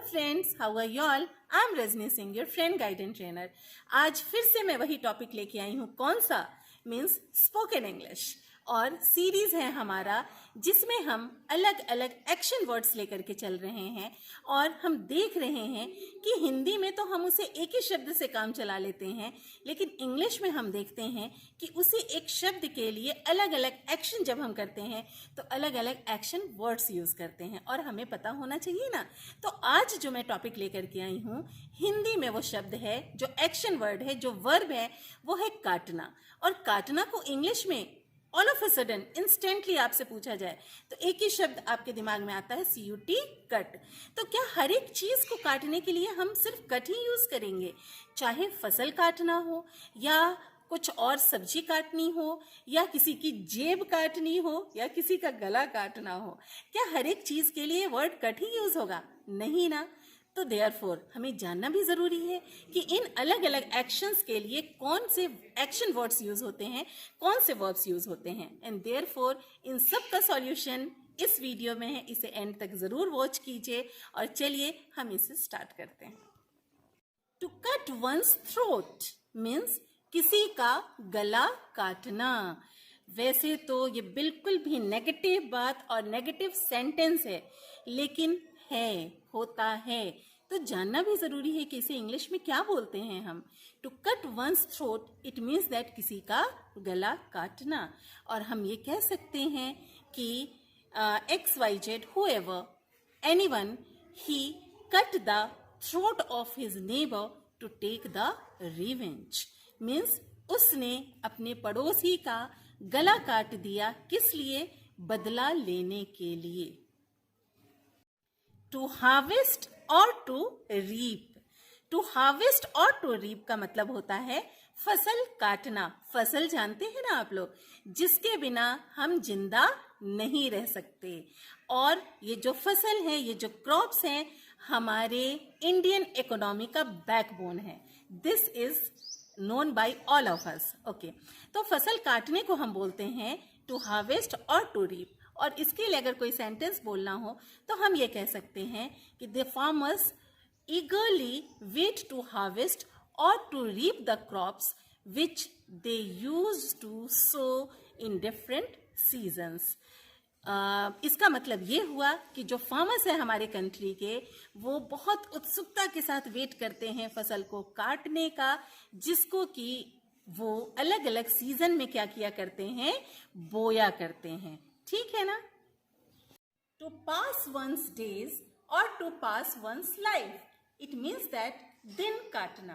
Friends, how are you all? I am Rajni Singh, your friend guide and trainer. आज फिर से मैं वही टॉपिक लेके आई हूँ। कौन सा? Means spoken English. और सीरीज है हमारा जिसमें हम अलग अलग एक्शन वर्ड्स लेकर के चल रहे हैं और हम देख रहे हैं कि हिंदी में तो हम उसे एक ही शब्द से काम चला लेते हैं, लेकिन इंग्लिश में हम देखते हैं कि उसी एक शब्द के लिए अलग अलग एक्शन जब हम करते हैं तो अलग अलग एक्शन वर्ड्स यूज करते हैं और हमें पता होना चाहिए ना। तो आज जो मैं टॉपिक लेकर के आई हूँ, हिंदी में वो शब्द है, जो एक्शन वर्ड है, जो वर्ब है, वो है काटना। और काटना को इंग्लिश में all of a sudden instantly आपसे पूछा जाए तो एक ही शब्द आपके दिमाग में आता है, CUT, कट। तो क्या हर एक चीज को काटने के लिए हम सिर्फ कट ही यूज करेंगे? चाहे फसल काटना हो या कुछ और सब्जी काटनी हो या किसी की जेब काटनी हो या किसी का गला काटना हो, क्या हर एक चीज के लिए वर्ड कट ही यूज होगा? नहीं ना। तो देयरफॉर हमें जानना भी जरूरी है कि इन अलग अलग एक्शंस के लिए कौन से एक्शन वर्ड्स यूज होते हैं, कौन से वर्ब्स यूज होते हैं। एंड देयरफॉर इन सब का सॉल्यूशन इस वीडियो में है, इसे एंड तक जरूर वॉच कीजिए। और चलिए हम इसे स्टार्ट करते हैं। To cut one's throat means किसी का गला काटना। वैसे तो ये बिल्कुल भी नेगेटिव बात और नेगेटिव सेंटेंस है, लेकिन होता है तो जानना भी जरूरी है कि इसे इंग्लिश में क्या बोलते हैं हम। To cut one's throat it means that किसी का गला काटना। और हम ये कह सकते हैं कि XYZ whoever anyone he cut the throat of his neighbor to take the revenge means उसने अपने पड़ोसी का गला काट दिया। किस लिए? बदला लेने के लिए। टू हार्वेस्ट और टू रीप। टू हार्वेस्ट और टू रीप का मतलब होता है फसल काटना। फसल जानते हैं ना आप लोग, जिसके बिना हम जिंदा नहीं रह सकते। और ये जो फसल है, ये जो क्रॉप्स हैं, हमारे इंडियन इकोनॉमी का बैकबोन है। This is known by all of us. Okay, तो फसल काटने को हम बोलते हैं टू हार्वेस्ट और टू रीप। और इसके लिए अगर कोई सेंटेंस बोलना हो तो हम ये कह सकते हैं कि the farmers eagerly wait to harvest और to reap the crops which they use to sow in different seasons. इसका मतलब ये हुआ कि जो फार्मर्स है हमारे कंट्री के, वो बहुत उत्सुकता के साथ वेट करते हैं फसल को काटने का, जिसको कि वो अलग अलग सीजन में क्या किया करते हैं, बोया करते हैं। ठीक है ना। टू पास वंस डेज और to pass one's life it means that दिन काटना।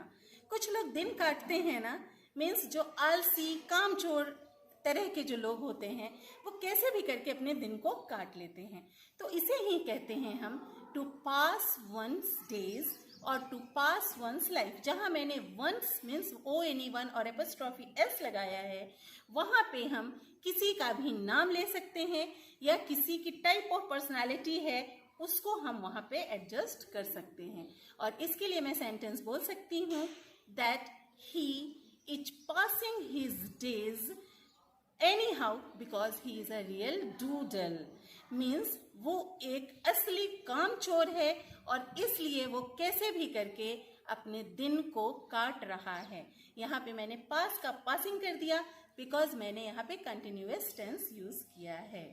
कुछ लोग दिन काटते हैं ना, मीन्स जो आलसी कामचोर तरह के जो लोग होते हैं, वो कैसे भी करके अपने दिन को काट लेते हैं। तो इसे ही कहते हैं हम टू पास वंस डेज और टू पास वंस लाइफ। जहां मैंने वंस मीन्स ONE1 और एपोस्ट्रॉफी S लगाया है, वहां पे हम किसी का भी नाम ले सकते हैं या किसी की टाइप ऑफ पर्सनालिटी है उसको हम वहां पे एडजस्ट कर सकते हैं। और इसके लिए मैं सेंटेंस बोल सकती हूँ that he is passing his days any how because he is a real doodle means वो एक असली कामचोर है और इसलिए वो कैसे भी करके अपने दिन को काट रहा है। यहाँ पे मैंने पास का पासिंग कर दिया बिकॉज मैंने यहाँ पे कंटिन्यूअस टेंस यूज किया है।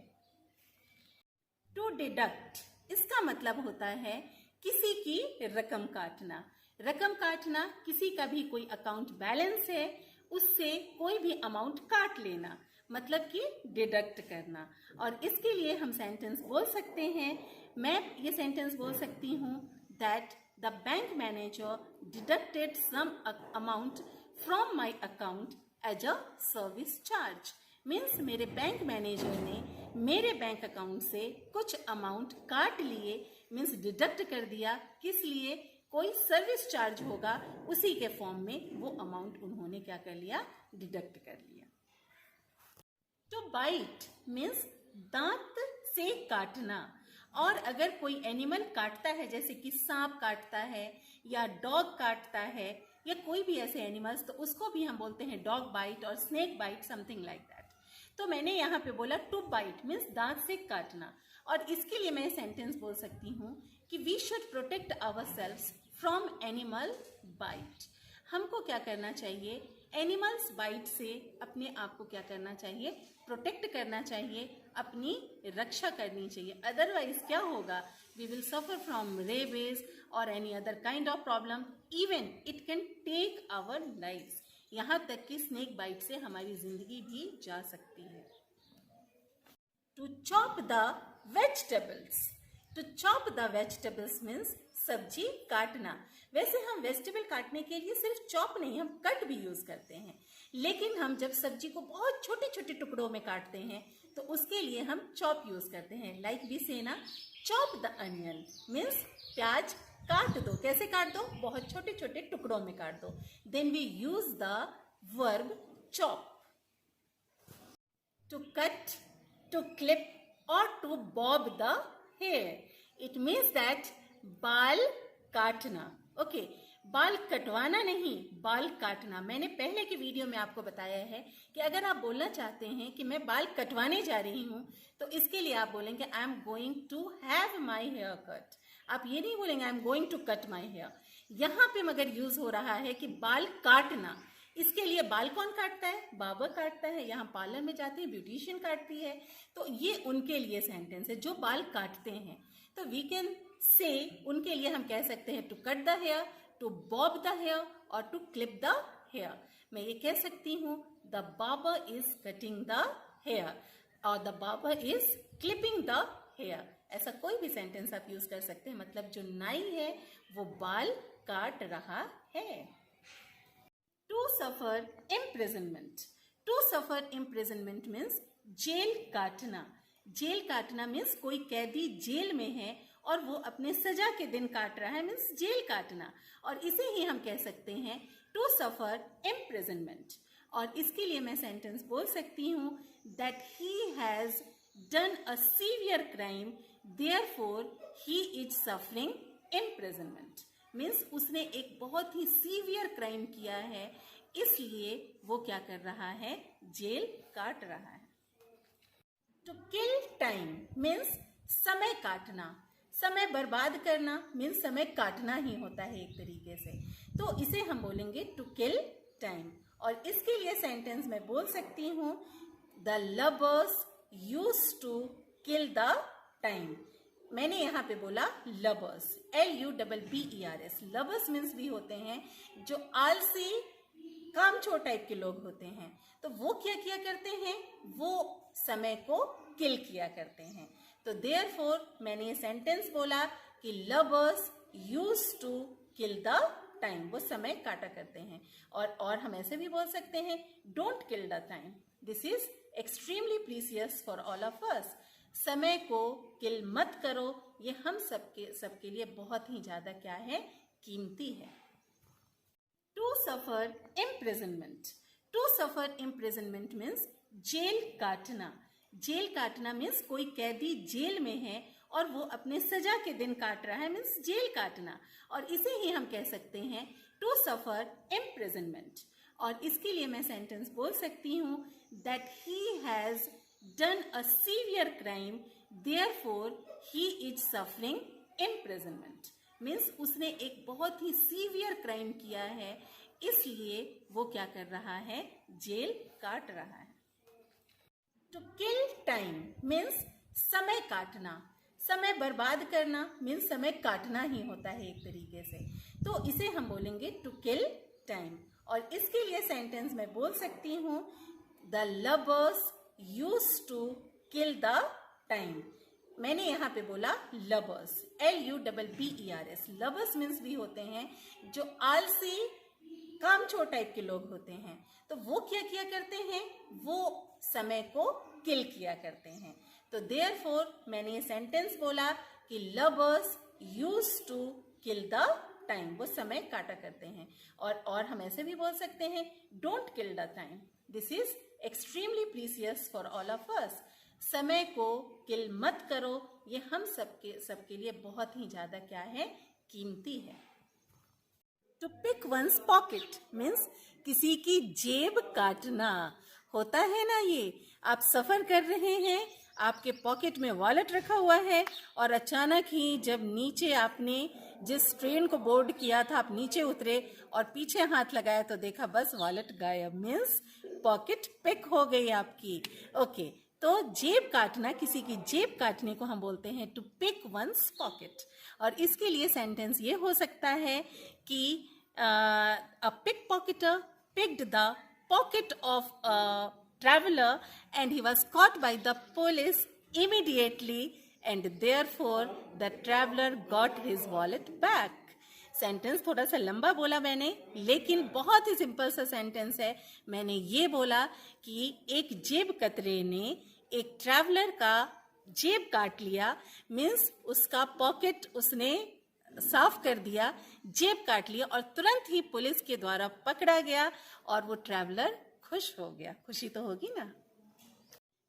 टू डिडक्ट इसका मतलब होता है किसी की रकम काटना। रकम काटना, किसी का भी कोई अकाउंट बैलेंस है उससे कोई भी अमाउंट काट लेना, मतलब कि डिडक्ट करना। और इसके लिए हम सेंटेंस बोल सकते हैं, मैं ये सेंटेंस बोल सकती हूँ that the bank manager deducted some amount from my account as a service charge means मेरे बैंक मैनेजर ने मेरे बैंक अकाउंट से कुछ अमाउंट काट लिए, मीन्स डिडक्ट कर दिया। किस लिए? कोई सर्विस चार्ज होगा, उसी के फॉर्म में वो अमाउंट उन्होंने क्या कर लिया, डिडक्ट कर लिया। टू बाइट मीन्स दांत से काटना। और अगर कोई एनिमल काटता है, जैसे कि सांप काटता है या डॉग काटता है या कोई भी ऐसे एनिमल्स, तो उसको भी हम बोलते हैं डॉग बाइट और snake bite, something like that. तो मैंने यहाँ पे बोला टू बाइट मीन्स दांत से काटना। और इसके लिए मैं सेंटेंस बोल सकती हूँ कि we should protect ourselves from animal bite. हमको क्या करना चाहिए, एनिमल्स बाइट से अपने आप को क्या करना चाहिए, प्रोटेक्ट करना चाहिए, अपनी रक्षा करनी चाहिए। अदरवाइज क्या होगा, we will suffer from rabies और any other kind of problem, even it can take our lives. यहाँ तक कि स्नेक बाइट से हमारी जिंदगी भी जा सकती है। To chop the vegetables, to chop the vegetables means सब्जी काटना। वैसे हम वेजिटेबल काटने के लिए सिर्फ चॉप नहीं, हम कट भी यूज करते हैं, लेकिन हम जब सब्जी को बहुत छोटे छोटे टुकड़ों में काटते हैं तो उसके लिए हम चॉप यूज करते हैं। लाइक वी से ना, चॉप द अनियन मीन्स प्याज काट दो। कैसे काट दो, बहुत छोटे छोटे टुकड़ों में काट दो। Then we use the verb chop. To cut, to clip or to bob the hair. It means that बाल काटना। ओके, बाल कटवाना नहीं, बाल काटना। मैंने पहले के वीडियो में आपको बताया है कि अगर आप बोलना चाहते हैं कि मैं बाल कटवाने जा रही हूं तो इसके लिए आप बोलेंगे I am going to have my hair cut. आप ये नहीं बोलेंगे I am going to cut my hair. यहाँ पे मगर यूज हो रहा है कि बाल काटना। इसके लिए बाल कौन काटता है, बार्बर काटता है। यहाँ पार्लर में जाते हैं, ब्यूटिशियन काटती है। तो ये उनके लिए सेंटेंस है जो बाल काटते हैं। तो वी कैन से, उनके लिए हम कह सकते हैं to cut the hair, to bob the hair और टू क्लिप द हेयर। मैं ये कह सकती हूँ the barber is cutting the hair और the barber is clipping the hair. ऐसा कोई भी सेंटेंस आप यूज कर सकते हैं, मतलब जो नाई है वो बाल काट रहा है। To suffer imprisonment. To suffer imprisonment means जेल काटना। जेल काटना मीन्स कोई कैदी जेल में है और वो अपने सजा के दिन काट रहा है, मीन्स जेल काटना। और इसे ही हम कह सकते हैं टू सफर imprisonment। और इसके लिए मैं सेंटेंस बोल सकती हूँ that he has done a severe crime, therefore he is suffering imprisonment। Means उसने एक बहुत ही सीवियर क्राइम किया है, इसलिए वो क्या कर रहा है, जेल काट रहा है। टू किल टाइम मीन्स समय काटना। समय बर्बाद करना मीन्स समय काटना ही होता है एक तरीके से। तो इसे हम बोलेंगे टू किल टाइम। और इसके लिए सेंटेंस में बोल सकती हूँ the lovers used to kill the time. मैंने यहाँ पे बोला लवर्स, LUBBERS। लवर्स मीन्स भी होते हैं जो आलसी कामचोर टाइप के लोग होते हैं। तो वो क्या किया करते हैं, वो समय को किल किया करते हैं। तो देयरफॉर मैंने ये सेंटेंस बोला कि lovers used to kill the time, वो समय काटा करते हैं। और हम ऐसे भी बोल सकते हैं don't kill the time, this is extremely precious for all of us. समय को किल मत करो, ये हम सबके लिए बहुत ही ज्यादा क्या है, कीमती है। To suffer imprisonment. To suffer imprisonment means जेल काटना। जेल काटना मीन्स कोई कैदी जेल में है और वो अपने सजा के दिन काट रहा है, मीन्स जेल काटना। और इसे ही हम कह सकते हैं टू सफर इम्प्रिजनमेंट। और इसके लिए मैं सेंटेंस बोल सकती हूँ that he has done a severe crime, therefore he is suffering imprisonment। Means उसने एक बहुत ही सीवियर क्राइम किया है, इसलिए वो क्या कर रहा है, जेल काट रहा है। टू किल टाइम मीन्स समय काटना। समय बर्बाद करना मीन्स समय काटना ही होता है एक तरीके से। तो इसे हम बोलेंगे टू किल टाइम। और इसके लिए सेंटेंस में बोल सकती हूँ the lovers used to kill the time। मैंने यहाँ पे बोला लवर्स, LUBBERS। लवर्स मीन्स भी होते हैं जो आलसी कामचोर टाइप के लोग होते हैं। तो वो क्या किया करते हैं, वो समय को किल किया करते हैं। तो देयरफॉर मैंने ये सेंटेंस बोला कि lovers used to kill the time, वो समय काटा करते हैं। और हम ऐसे भी बोल सकते हैं don't kill the time, this is extremely precious for all of us. समय को किल मत करो, ये हम सबके लिए बहुत ही ज्यादा क्या है, कीमती है। To pick one's pocket means किसी की जेब काटना होता है ना। ये आप सफर कर रहे हैं, आपके पॉकेट में वॉलेट रखा हुआ है और अचानक ही जब नीचे आपने जिस ट्रेन को बोर्ड किया था आप नीचे उतरे और पीछे हाथ लगाया तो देखा बस वॉलेट गायब, मीन्स पॉकेट पिक हो गई आपकी। ओके, तो जेब काटना, किसी की जेब काटने को हम बोलते हैं टू पिक वंस पॉकेट। और इसके लिए सेंटेंस ये हो सकता है कि अ pick पॉकेटर picked the pocket of a traveler and he was caught by the police immediately and therefore the traveler got his wallet back। Sentence थोड़ा सा लंबा बोला मैंने, लेकिन बहुत ही सिंपल सा सेंटेंस है। मैंने ये बोला कि एक जेब कतरे ने एक ट्रैवलर का जेब काट लिया, मीन्स उसका पॉकेट उसने साफ कर दिया, जेब काट लिया और तुरंत ही पुलिस के द्वारा पकड़ा गया और वो ट्रैवलर खुश हो गया। खुशी तो होगी ना।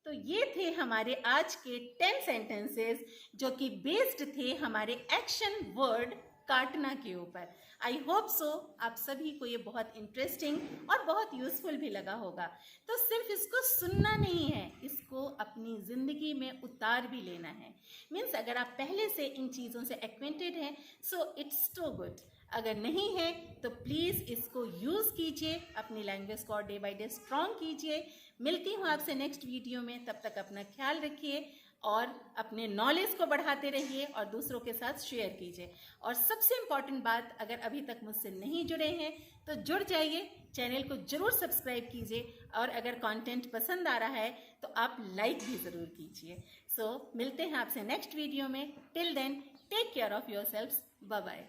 तो ये थे हमारे आज के 10 सेंटेंसेस जो कि बेस्ड थे हमारे एक्शन वर्ड काटना के ऊपर। आई होप सो आप सभी को ये बहुत इंटरेस्टिंग और बहुत यूजफुल भी लगा होगा। तो सिर्फ इसको सुनना नहीं है, इसको अपनी जिंदगी में उतार भी लेना है। मीन्स अगर आप पहले से इन चीज़ों से एक्वेंटेड हैं सो इट्स टू गुड, अगर नहीं है तो प्लीज़ इसको यूज़ कीजिए, अपनी लैंग्वेज को और डे बाय डे स्ट्रॉन्ग कीजिए। मिलती हूँ आपसे नेक्स्ट वीडियो में, तब तक अपना ख्याल रखिए और अपने नॉलेज को बढ़ाते रहिए और दूसरों के साथ शेयर कीजिए। और सबसे इम्पॉर्टेंट बात, अगर अभी तक मुझसे नहीं जुड़े हैं तो जुड़ जाइए, चैनल को जरूर सब्सक्राइब कीजिए और अगर कंटेंट पसंद आ रहा है तो आप लाइक भी ज़रूर कीजिए। सो मिलते हैं आपसे नेक्स्ट वीडियो में। Till then take care of yourselves, bye bye.